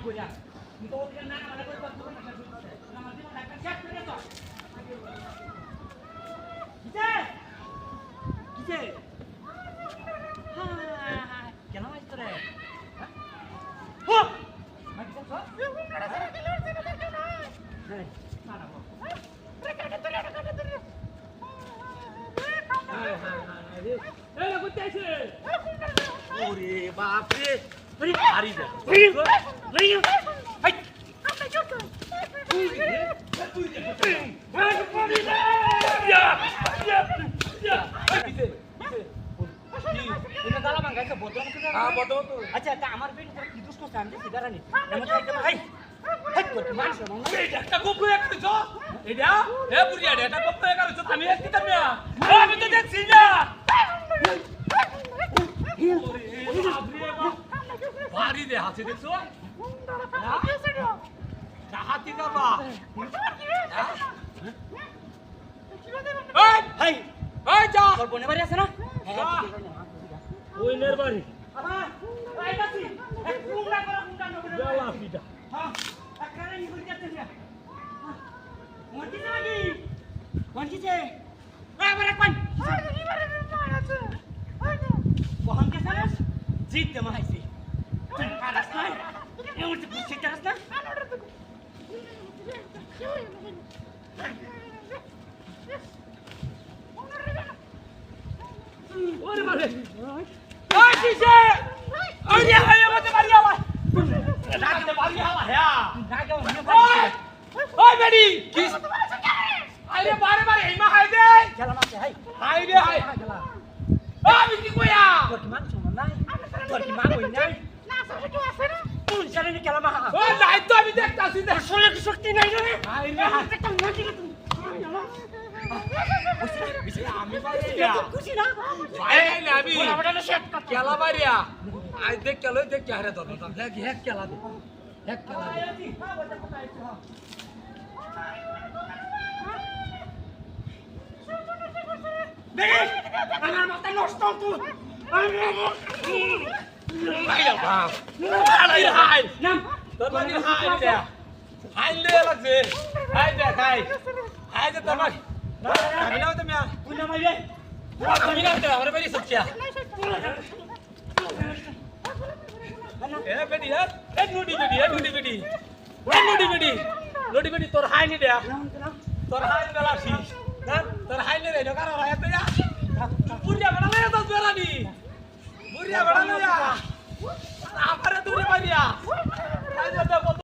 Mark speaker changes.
Speaker 1: কইরা তুমি তো ওকে না আমারে কই কথা না আমার জীবন একটা শেষ করে দাও কিছে কিছে হ্যাঁ কেন আইছ রে হো মাইক তো হ্যাঁ না না কাটা তোলে এই না করতে আইছে ওরে বাপ রে আরে হারি যা লই হাই আমরা চল তুই পড়ি না ইয়া ইয়া কিছে এটা দালা ভাঙাইছে বদম তো হ্যাঁ বদম তো আচ্ছা তা আমার পেট তোর কি দুষ্ট করছ আমি সিগারা নি এমন একদম হাই হাই করতে মারছ না এটা একটা গোপ লয়ে করেছ এটা এ বুড়িয়া এটা গোপ লয়ে করেছ আমি কি তুমি আমি তো দেখছি না বাড়ি দে হাসি দেখছো হাতি যাবা হাই হাই যা তোর বোনের বাড়ি আছে না ওইনের বাড়ি বাবা আইতাছি এক কুমড়া করে কুমড়া নবরে বেলা পিটা হ্যাঁ আকারে নিগুল যাচ্ছে না মন্টি নাকি মন্টি যে এবারে কোন এবারে মার আছে কোন কে সারাস জিততে মাইছি তুই কারাস না এমন তো বুঝছিস কারাস না ওরে বাবা ওই কিসে ওরে হায় আমাদের বাড়ি আওয়া রাতে বাড়ি আওয়া হ্যাঁ রাতে ওই বেডি কিস আরে বারে বারে এইমা হাই দে চলা মাসে হাই হাই দে হাই আমি কি কইয়া তোর কি মান শুন নাই তোর কি মান হই নাই না সরে কি আছে না তুই জানি নি কেলা মা ও নাই তো আমি দেখতাছি না শরীরে কি শক্তি নাই রে হাই রে একটা নাকি তুই আমি বাড়িয়া খুশি না ভাই আমি বড় শেট কেলা বাড়িয়া আই দেখ কেলো দেখ কি হারে দন দেখ এক কেলা দে এক কেলা দে বেরে আমার মাথা নষ্ট তুই হাই বাপ হাই হাই নাম তোর মানে হাই দে হাই লে লাগছে হাই দে হাই হাই দে তোর মানে আমি না তুমি তুই না মাইরে আমি না তো আমার বাড়ি সচ্চা এ বেডি এ নুডি বেডি এ নুডি বেডি এ নুডি বেডি নুডি বেডি তোর হাই নি দে তোর হাই বেলাছি না তোর হাই নে রে কারা ভাই তো যা বুড়িয়া বড় লে তো জরানি বুড়িয়া বড় লে যা আমারে দূরে মারিয়া